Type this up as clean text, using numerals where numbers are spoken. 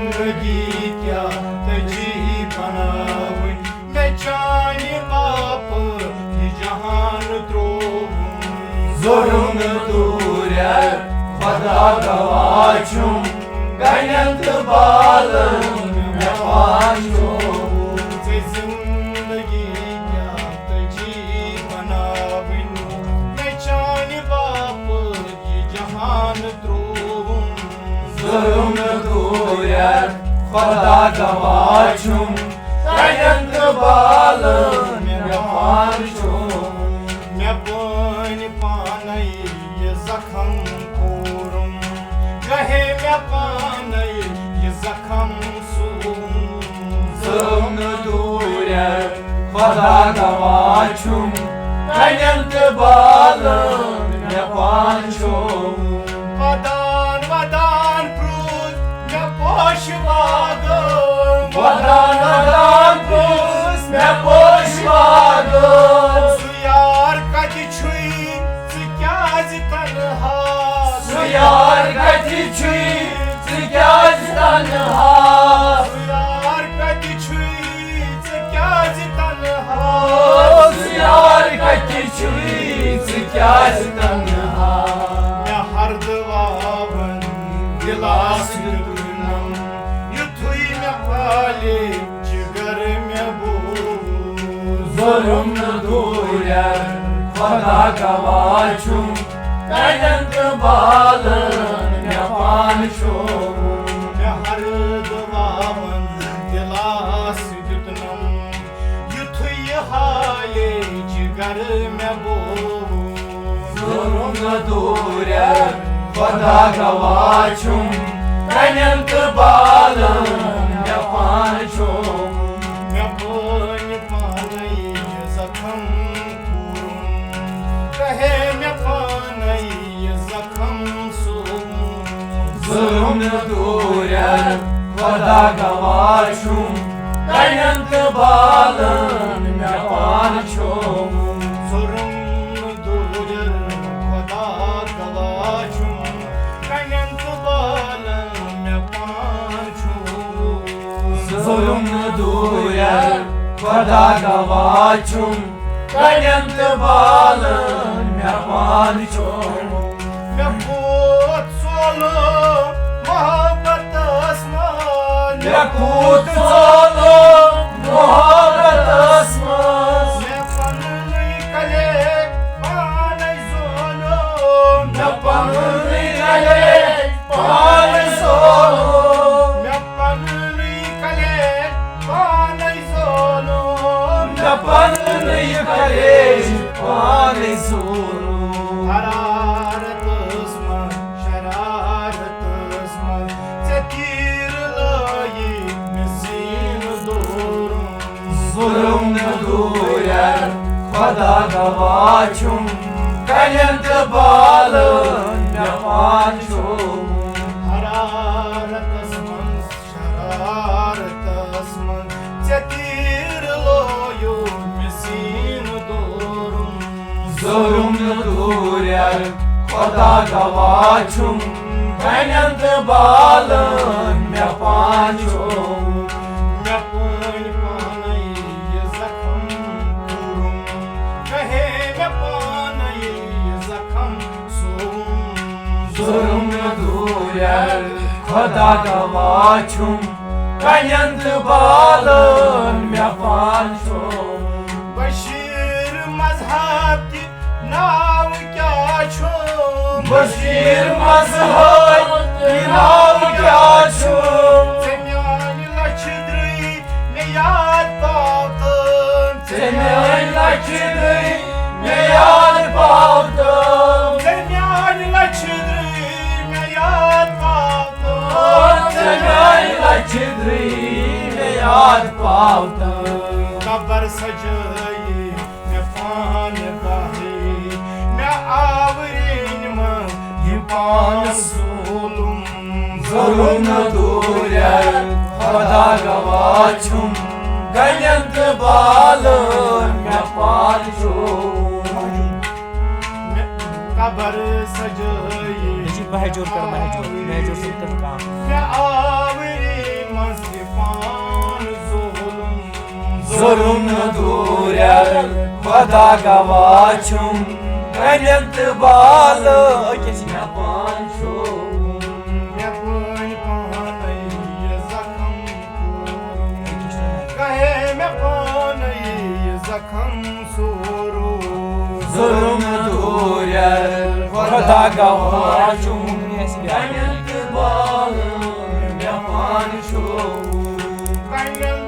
जिंदगी क्या तजी बनावनी मैं चाने बाप ये जहान त्रोवुन जुल्म दूर खुदा गवाचुम गयंत बालन मैं पांचो जिंदगी क्या तजी बनावनी मैं चाने बाप ये जहान त्रोवुन जुल्म दूर खुदा गवाचुम गयंत बालन मैं पांचो मैं पान पाने ये जखम पूरुम गहे मैं पाने ये जखम सूम जुल्म दूर खुदा गवाचुम गयंत बालन मैं पांचो वदान वदान प्रूद मैं पोशवागम वदान वदान प्रूद मैं पोशवागम सुयार कति छुई सिक्याज तन्हा सुयार कति छुई सिक्याज तन्हा सुयार कति छुई सिक्याज तन्हा सुयार कति छुई सिक्याज तन्हा मैं हरदवावन गिलास युतुनम युथुई मैं पाले जिगर में बू जुल्म दूर खुदा गवाचुम गयंत बालन मैं पांचो मैं हरदवावन गिलास युतुनम युथुई हाले जिगर में बू जुल्म दूर खुदा गवाचुम गयंत बालन मैं पांचो मैं पान पाने ये जखम पूरुम कहे मैं पाने ये जखम सूम जुल्म दूर खुदा गवाचुम गयंत बालन मैं पांचो जुल्म दूर खुदा गवाचुम गयंत बालन मैं पांचो जुल्म दूर खुदा गवाचुम गयंत बालन मैं पांचो मैं पोत सोलो मोहब्बत आसमान मैं कूद चलो मोहब्बत आसमान मैं पन्नी कले पाने सोलो मैं पन्नी गले पान सोलो मैं पन्नी कले पाने सोलो मैं पन्नी गले पान सोलो हरारत उस्मान शरारत उस्मान तीर लाई मिसीन दूरुम जुल्म दूर खुदा गवाचुम गयंत बालन मैं पांचो हरारत उस्मान शरारत उस्मान तीर लाई मिसीन दूरुम जुल्म दूर खुदा गवाचुम गयंत बालन मैं पांचो मैं पान पाने ये जखम पूरुम कहे मैं पाने ये जखम सूम जुल्म दूर खुदा गवाचुम गयंत बालन मैं पांचो बशीर मजहब की नाव क्या छो बशीर मजहब की नाव क्या छो जम्यान लक्षद्री में याद पावतन जम्यान लक्षद्री में याद पावतन जम्यान लक्षद्री में याद पावतन जम्यान लक्षद्री में याद पावतन कबर सजाई मैं पान बाहे मैं आवरीन में ये पान सोलुम जुल्म दूर खुदा गवाचुम गयंत बालन मैं पांचो कबर सजाई महजूर कर महजूर महजूर से काम मैं आवरीन Zorum durel Khoda gavachum Ganent bal Kesina pancho مےٚ بٲنۍ پانے یہِ زخم کوٚرُم کہے مےٚ پانے یہِ زخم سورُم Zorum durel Khoda gavachum Ganent bal Kesina pancho کنٮ۪ن